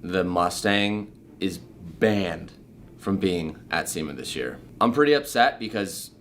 the Mustang is banned from being at SEMA this year. I'm pretty upset because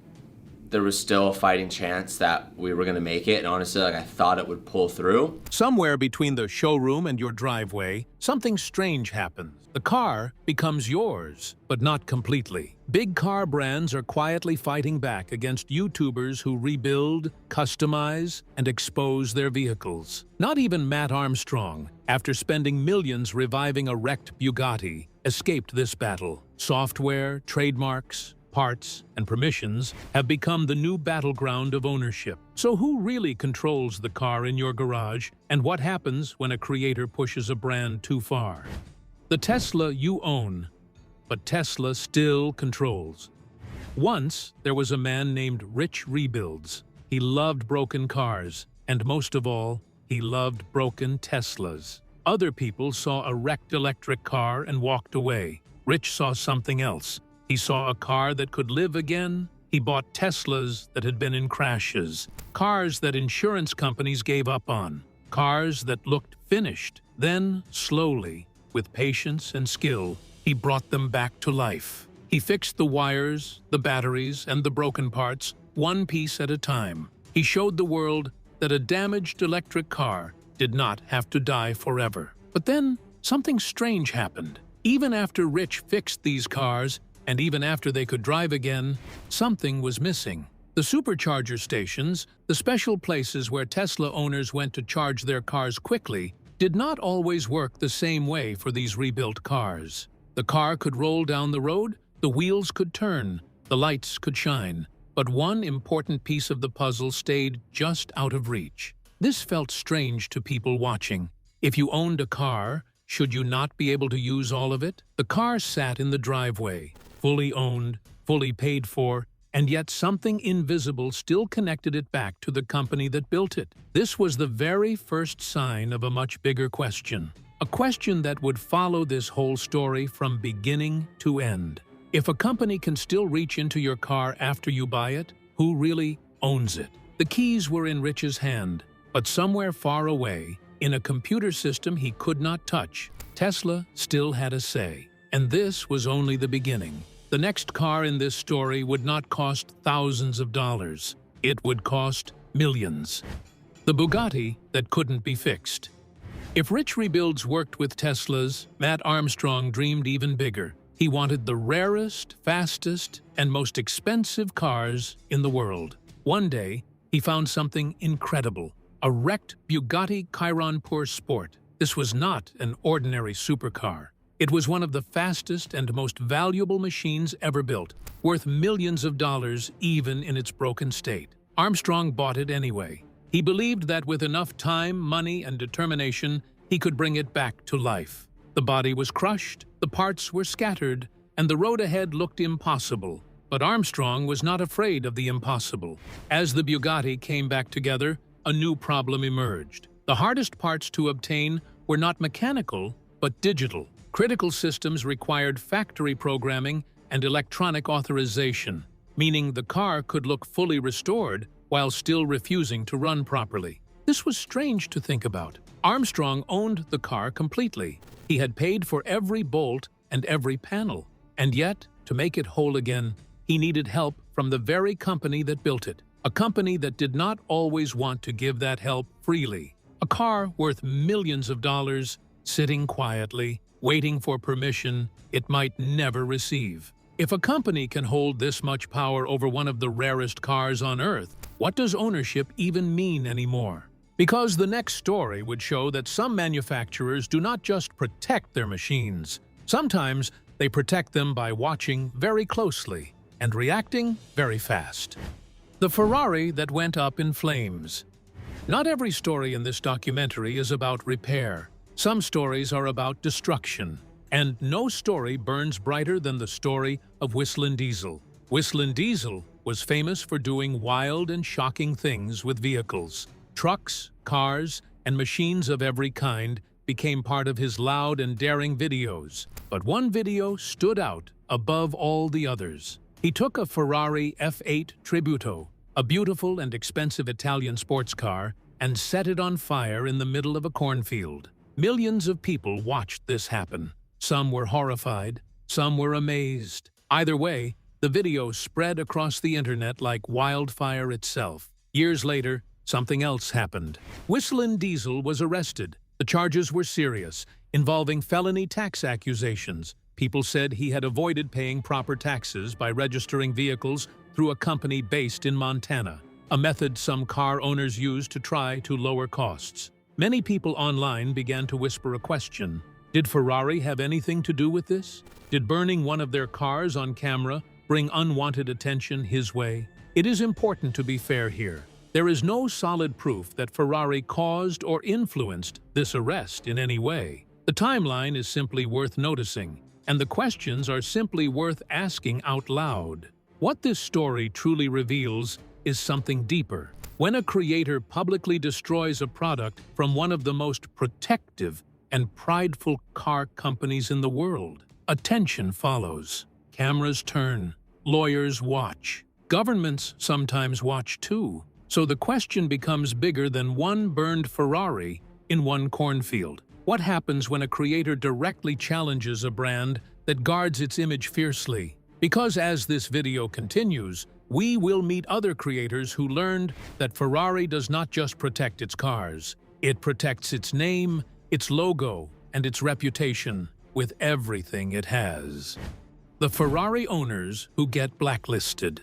there was still a fighting chance that we were gonna make it, and honestly, I thought it would pull through. Somewhere between the showroom and your driveway, something strange happens. The car becomes yours, but not completely. Big car brands are quietly fighting back against YouTubers who rebuild, customize, and expose their vehicles. Not even Mat Armstrong, after spending millions reviving a wrecked Bugatti, escaped this battle. Software, trademarks, parts, and permissions have become the new battleground of ownership. So who really controls the car in your garage, and what happens when a creator pushes a brand too far? The Tesla you own, but Tesla still controls. Once, there was a man named Rich Rebuilds. He loved broken cars, and most of all, he loved broken Teslas. Other people saw a wrecked electric car and walked away. Rich saw something else. He saw a car that could live again. He bought Teslas that had been in crashes, cars that insurance companies gave up on, cars that looked finished. Then, slowly, with patience and skill, he brought them back to life. He fixed the wires, the batteries, and the broken parts, one piece at a time. He showed the world that a damaged electric car did not have to die forever. But then, something strange happened. Even after Rich fixed these cars, and even after they could drive again, something was missing. The supercharger stations, the special places where Tesla owners went to charge their cars quickly, did not always work the same way for these rebuilt cars. The car could roll down the road, the wheels could turn, the lights could shine, but one important piece of the puzzle stayed just out of reach. This felt strange to people watching. If you owned a car, should you not be able to use all of it? The car sat in the driveway, fully owned, fully paid for, and yet something invisible still connected it back to the company that built it. This was the very first sign of a much bigger question. A question that would follow this whole story from beginning to end. If a company can still reach into your car after you buy it, who really owns it? The keys were in Rich's hand, but somewhere far away, in a computer system he could not touch, Tesla still had a say. And this was only the beginning. The next car in this story would not cost thousands of dollars. It would cost millions. The Bugatti that couldn't be fixed. If Rich Rebuilds worked with Teslas, Mat Armstrong dreamed even bigger. He wanted the rarest, fastest, and most expensive cars in the world. One day, he found something incredible. A wrecked Bugatti Chiron Sport. This was not an ordinary supercar. It was one of the fastest and most valuable machines ever built, worth millions of dollars even in its broken state. Armstrong bought it anyway. He believed that with enough time, money, and determination, he could bring it back to life. The body was crushed, the parts were scattered, and the road ahead looked impossible. But Armstrong was not afraid of the impossible. As the Bugatti came back together, a new problem emerged. The hardest parts to obtain were not mechanical, but digital. Critical systems required factory programming and electronic authorization, meaning the car could look fully restored while still refusing to run properly. This was strange to think about. Armstrong owned the car completely. He had paid for every bolt and every panel. And yet, to make it whole again, he needed help from the very company that built it. A company that did not always want to give that help freely. A car worth millions of dollars, sitting quietly, waiting for permission it might never receive. If a company can hold this much power over one of the rarest cars on Earth, what does ownership even mean anymore? Because the next story would show that some manufacturers do not just protect their machines. Sometimes they protect them by watching very closely and reacting very fast. The Ferrari that went up in flames. Not every story in this documentary is about repair. Some stories are about destruction, and no story burns brighter than the story of Whistlin' Diesel. Whistlin' Diesel was famous for doing wild and shocking things with vehicles. Trucks, cars, and machines of every kind became part of his loud and daring videos. But one video stood out above all the others. He took a Ferrari F8 Tributo, a beautiful and expensive Italian sports car, and set it on fire in the middle of a cornfield. Millions of people watched this happen. Some were horrified, some were amazed. Either way, the video spread across the internet like wildfire itself. Years later, something else happened. Whistling Diesel was arrested. The charges were serious, involving felony tax accusations. People said he had avoided paying proper taxes by registering vehicles through a company based in Montana, a method some car owners use to try to lower costs. Many people online began to whisper a question. Did Ferrari have anything to do with this? Did burning one of their cars on camera bring unwanted attention his way? It is important to be fair here. There is no solid proof that Ferrari caused or influenced this arrest in any way. The timeline is simply worth noticing, and the questions are simply worth asking out loud. What this story truly reveals is something deeper. When a creator publicly destroys a product from one of the most protective and prideful car companies in the world, attention follows. Cameras turn, lawyers watch, governments sometimes watch too. So the question becomes bigger than one burned Ferrari in one cornfield. What happens when a creator directly challenges a brand that guards its image fiercely? Because as this video continues, we will meet other creators who learned that Ferrari does not just protect its cars. It protects its name, its logo, and its reputation with everything it has. The Ferrari owners who get blacklisted.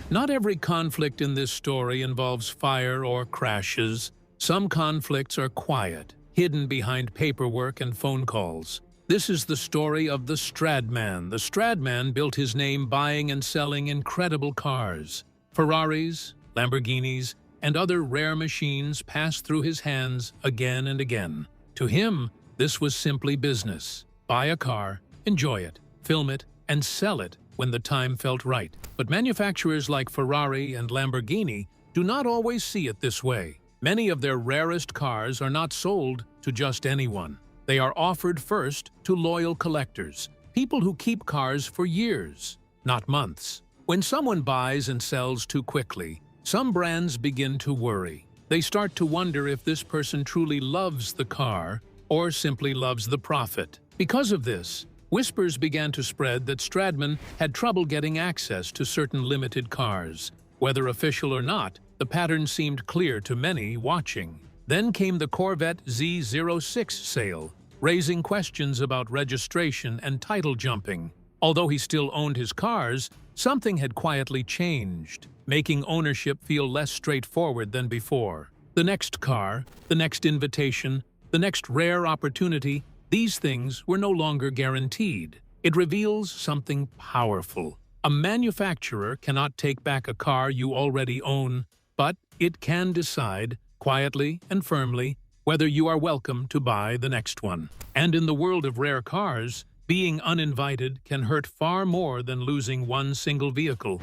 Not every conflict in this story involves fire or crashes. Some conflicts are quiet, hidden behind paperwork and phone calls. This is the story of the Stradman. The Stradman built his name buying and selling incredible cars. Ferraris, Lamborghinis, and other rare machines passed through his hands again and again. To him, this was simply business. Buy a car, enjoy it, film it, and sell it when the time felt right. But manufacturers like Ferrari and Lamborghini do not always see it this way. Many of their rarest cars are not sold to just anyone. They are offered first to loyal collectors, people who keep cars for years, not months. When someone buys and sells too quickly, some brands begin to worry. They start to wonder if this person truly loves the car or simply loves the profit. Because of this, whispers began to spread that Stradman had trouble getting access to certain limited cars. Whether official or not, the pattern seemed clear to many watching. Then came the Corvette Z06 sale, raising questions about registration and title jumping. Although he still owned his cars, something had quietly changed, making ownership feel less straightforward than before. The next car, the next invitation, the next rare opportunity, these things were no longer guaranteed. It reveals something powerful. A manufacturer cannot take back a car you already own, but it can decide, quietly and firmly, whether you are welcome to buy the next one. And in the world of rare cars, being uninvited can hurt far more than losing one single vehicle.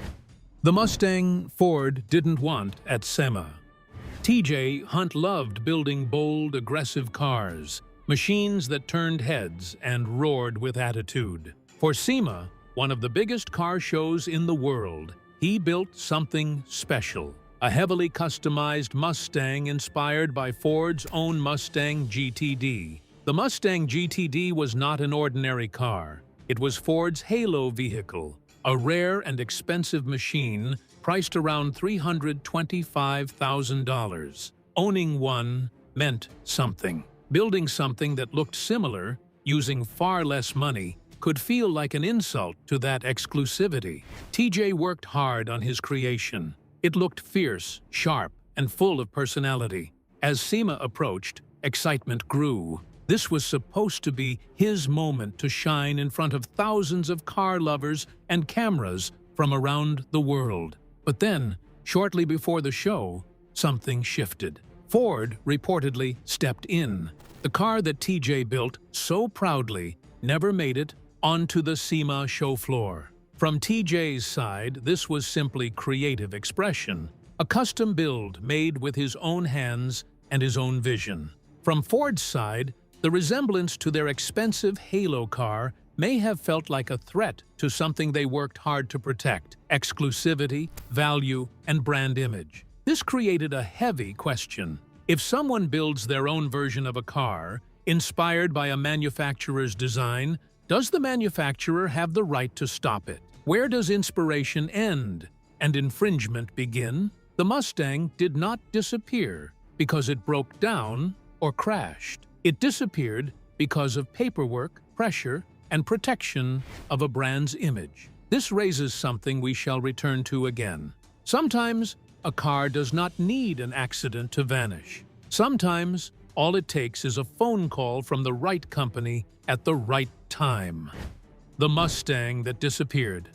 The Mustang Ford didn't want at SEMA. TJ Hunt loved building bold, aggressive cars, machines that turned heads and roared with attitude. For SEMA, one of the biggest car shows in the world, he built something special. A heavily customized Mustang inspired by Ford's own Mustang GTD. The Mustang GTD was not an ordinary car. It was Ford's halo vehicle, a rare and expensive machine priced around $325,000. Owning one meant something. Building something that looked similar, using far less money, could feel like an insult to that exclusivity. TJ worked hard on his creation. It looked fierce, sharp, and full of personality. As SEMA approached, excitement grew. This was supposed to be his moment to shine in front of thousands of car lovers and cameras from around the world. But then, shortly before the show, something shifted. Ford reportedly stepped in. The car that TJ built so proudly never made it onto the SEMA show floor. From TJ's side, this was simply creative expression, a custom build made with his own hands and his own vision. From Ford's side, the resemblance to their expensive Halo car may have felt like a threat to something they worked hard to protect: exclusivity, value, and brand image. This created a heavy question. If someone builds their own version of a car, Inspired by a manufacturer's design, does the manufacturer have the right to stop it? Where does inspiration end and infringement begin? The Mustang did not disappear because it broke down or crashed. It disappeared because of paperwork, pressure, and protection of a brand's image. This raises something we shall return to again. Sometimes a car does not need an accident to vanish. Sometimes all it takes is a phone call from the right company at the right time. The Mustang that disappeared.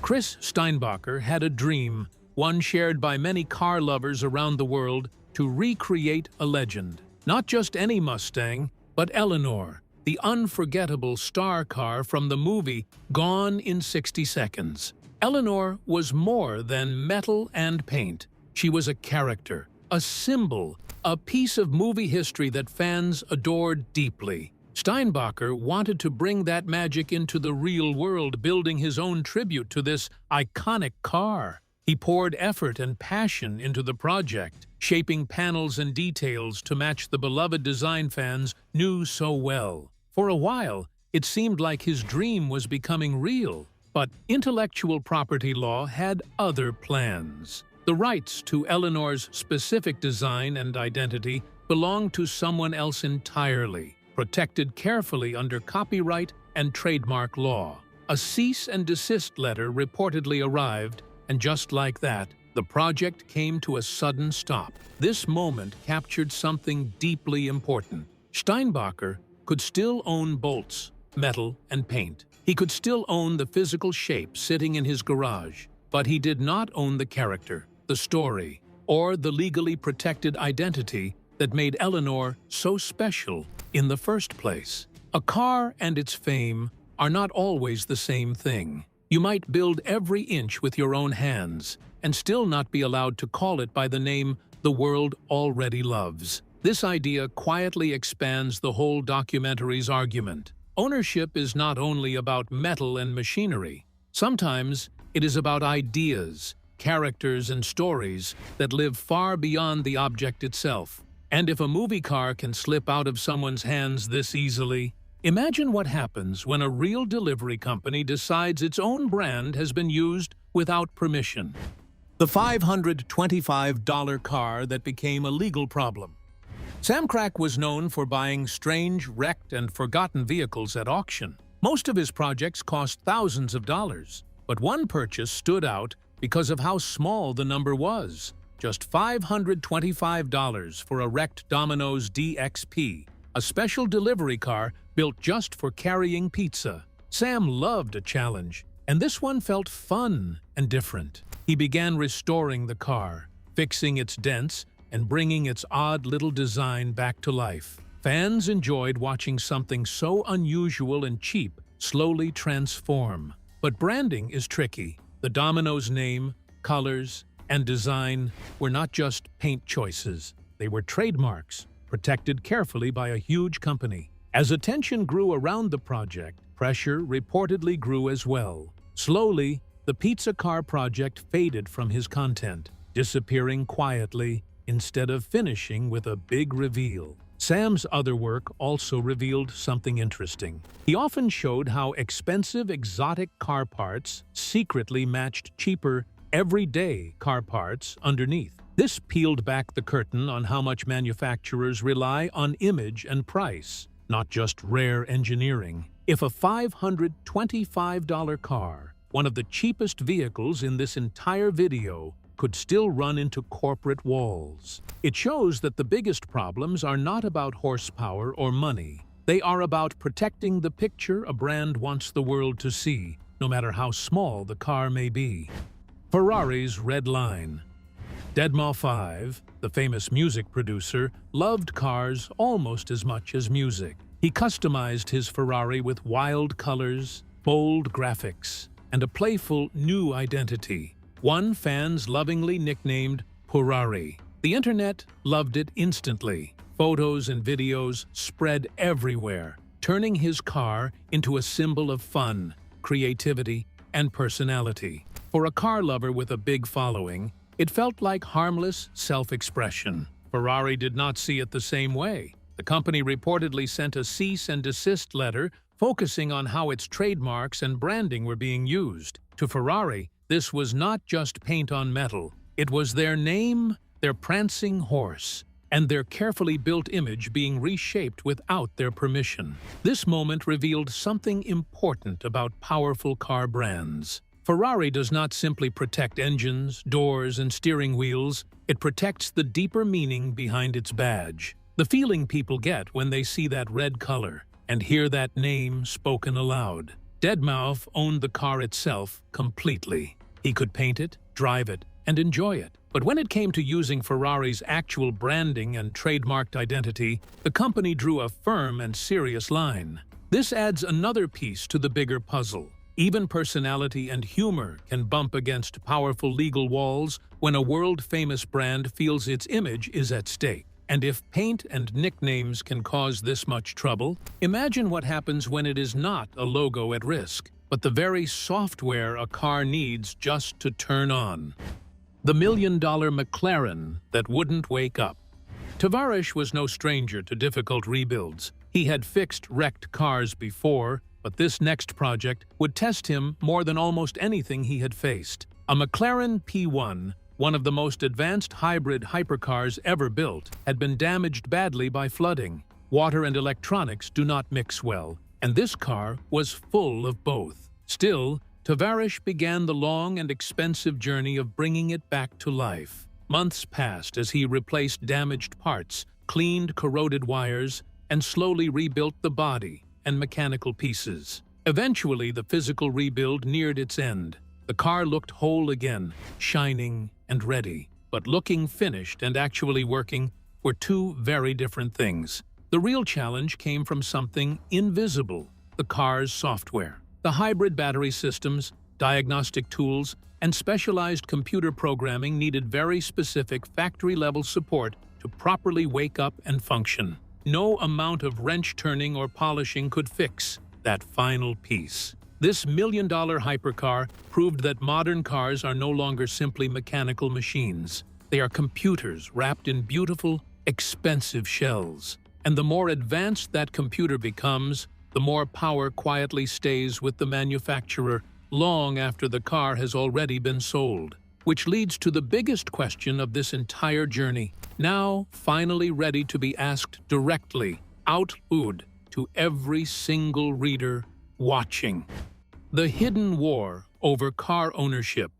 Chris Steinbacher had a dream, one shared by many car lovers around the world, to recreate a legend. Not just any Mustang, but Eleanor, the unforgettable star car from the movie Gone in 60 Seconds. Eleanor was more than metal and paint. She was a character, a symbol, a piece of movie history that fans adored deeply. Steinbacher wanted to bring that magic into the real world, building his own tribute to this iconic car. He poured effort and passion into the project, shaping panels and details to match the beloved design fans knew so well. For a while, it seemed like his dream was becoming real, but intellectual property law had other plans. The rights to Eleanor's specific design and identity belonged to someone else entirely, protected carefully under copyright and trademark law. A cease and desist letter reportedly arrived, and just like that, the project came to a sudden stop. This moment captured something deeply important. Steinbacher could still own bolts, metal, and paint. He could still own the physical shape sitting in his garage, but he did not own the character, the story, or the legally protected identity that made Eleanor so special in the first place. A car and its fame are not always the same thing. You might build every inch with your own hands and still not be allowed to call it by the name the world already loves. This idea quietly expands the whole documentary's argument. Ownership is not only about metal and machinery. Sometimes it is about ideas, characters, and stories that live far beyond the object itself. And if a movie car can slip out of someone's hands this easily, imagine what happens when a real delivery company decides its own brand has been used without permission. The $525 car that became a legal problem. Sam Crack was known for buying strange, wrecked, and forgotten vehicles at auction. Most of his projects cost thousands of dollars, but one purchase stood out because of how small the number was. Just $525 for a wrecked Domino's DXP, a special delivery car built just for carrying pizza. Sam loved a challenge, and this one felt fun and different. He began restoring the car, fixing its dents, and bringing its odd little design back to life. Fans enjoyed watching something so unusual and cheap slowly transform. But branding is tricky. The Domino's name, colors, and design were not just paint choices. They were trademarks, protected carefully by a huge company. As attention grew around the project, pressure reportedly grew as well. Slowly, the pizza car project faded from his content, disappearing quietly instead of finishing with a big reveal. Sam's other work also revealed something interesting. He often showed how expensive exotic car parts secretly matched cheaper, everyday car parts underneath. This peeled back the curtain on how much manufacturers rely on image and price, not just rare engineering. If a $525 car, one of the cheapest vehicles in this entire video, could still run into corporate walls, it shows that the biggest problems are not about horsepower or money. They are about protecting the picture a brand wants the world to see, no matter how small the car may be. Ferrari's red line. Deadmau5, the famous music producer, loved cars almost as much as music. He customized his Ferrari with wild colors, bold graphics, and a playful new identity, one fans lovingly nicknamed Ferrari. The internet loved it instantly. Photos and videos spread everywhere, turning his car into a symbol of fun, creativity, and personality. For a car lover with a big following, it felt like harmless self-expression. Ferrari did not see it the same way. The company reportedly sent a cease and desist letter focusing on how its trademarks and branding were being used. To Ferrari, this was not just paint on metal. It was their name, their prancing horse, and their carefully built image being reshaped without their permission. This moment revealed something important about powerful car brands. Ferrari does not simply protect engines, doors, and steering wheels, it protects the deeper meaning behind its badge. The feeling people get when they see that red color and hear that name spoken aloud. Deadmau5 owned the car itself completely. He could paint it, drive it, and enjoy it. But when it came to using Ferrari's actual branding and trademarked identity, the company drew a firm and serious line. This adds another piece to the bigger puzzle. Even personality and humor can bump against powerful legal walls when a world-famous brand feels its image is at stake. And if paint and nicknames can cause this much trouble, imagine what happens when it is not a logo at risk, but the very software a car needs just to turn on. The $1 million McLaren that wouldn't wake up. Tavares was no stranger to difficult rebuilds. He had fixed wrecked cars before, but this next project would test him more than almost anything he had faced. A McLaren P1, one of the most advanced hybrid hypercars ever built, had been damaged badly by flooding. Water and electronics do not mix well, and this car was full of both. Still, Tavares began the long and expensive journey of bringing it back to life. Months passed as he replaced damaged parts, cleaned corroded wires, and slowly rebuilt the body and mechanical pieces. Eventually, the physical rebuild neared its end. The car looked whole again, shining and ready. But looking finished and actually working were two very different things. The real challenge came from something invisible: the car's software. The hybrid battery systems, diagnostic tools, and specialized computer programming needed very specific factory-level support to properly wake up and function. No amount of wrench turning or polishing could fix that final piece. This $1 million hypercar proved that modern cars are no longer simply mechanical machines. They are computers wrapped in beautiful, expensive shells. And the more advanced that computer becomes, the more power quietly stays with the manufacturer long after the car has already been sold. Which leads to the biggest question of this entire journey, now finally ready to be asked directly, out loud, to every single reader watching. The hidden war over car ownership.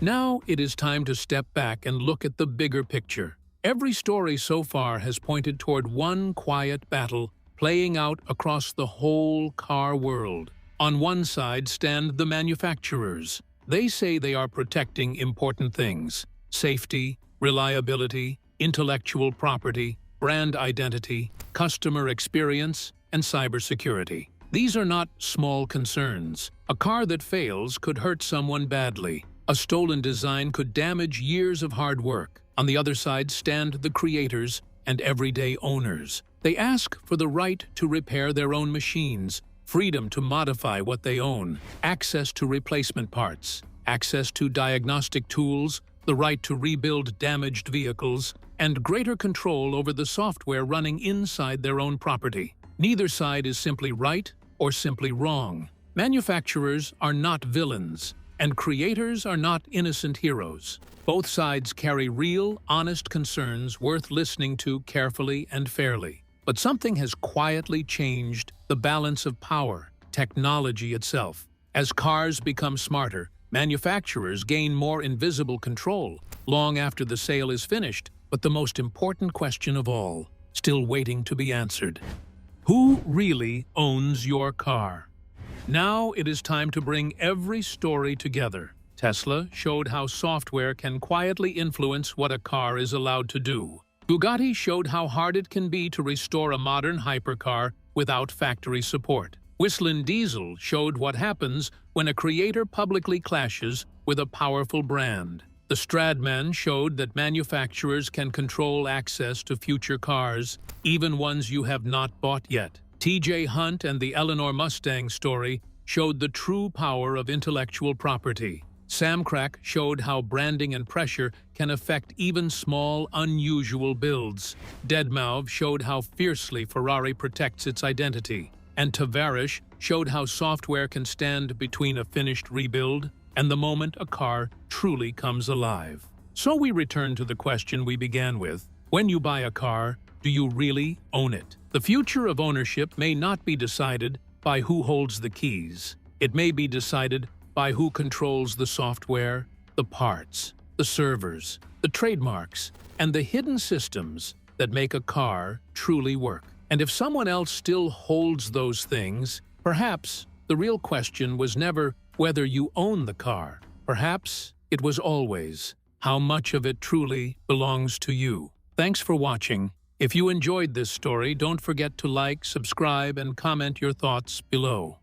Now it is time to step back and look at the bigger picture. Every story so far has pointed toward one quiet battle playing out across the whole car world. On one side stand the manufacturers. They say they are protecting important things: safety, reliability, intellectual property, brand identity, customer experience, and cybersecurity. These are not small concerns. A car that fails could hurt someone badly. A stolen design could damage years of hard work. On the other side stand the creators and everyday owners. They ask for the right to repair their own machines, freedom to modify what they own, access to replacement parts, access to diagnostic tools, the right to rebuild damaged vehicles, and greater control over the software running inside their own property. Neither side is simply right or simply wrong. Manufacturers are not villains, and creators are not innocent heroes. Both sides carry real, honest concerns worth listening to carefully and fairly. But something has quietly changed the balance of power, technology itself. As cars become smarter, manufacturers gain more invisible control long after the sale is finished. But the most important question of all, still waiting to be answered: who really owns your car? Now it is time to bring every story together. Tesla showed how software can quietly influence what a car is allowed to do. Bugatti showed how hard it can be to restore a modern hypercar without factory support. Whistling Diesel showed what happens when a creator publicly clashes with a powerful brand. The Stradman showed that manufacturers can control access to future cars, even ones you have not bought yet. TJ Hunt and the SEMA Mustang story showed the true power of intellectual property. Samcrack showed how branding and pressure can affect even small, unusual builds. Deadmau5 showed how fiercely Ferrari protects its identity. And Tavarish showed how software can stand between a finished rebuild and the moment a car truly comes alive. So we return to the question we began with. When you buy a car, do you really own it? The future of ownership may not be decided by who holds the keys. It may be decided by who controls the software, the parts, the servers, the trademarks, and the hidden systems that make a car truly work. And if someone else still holds those things, perhaps the real question was never whether you own the car. Perhaps it was always how much of it truly belongs to you. Thanks for watching. If you enjoyed this story, don't forget to like, subscribe, and comment your thoughts below.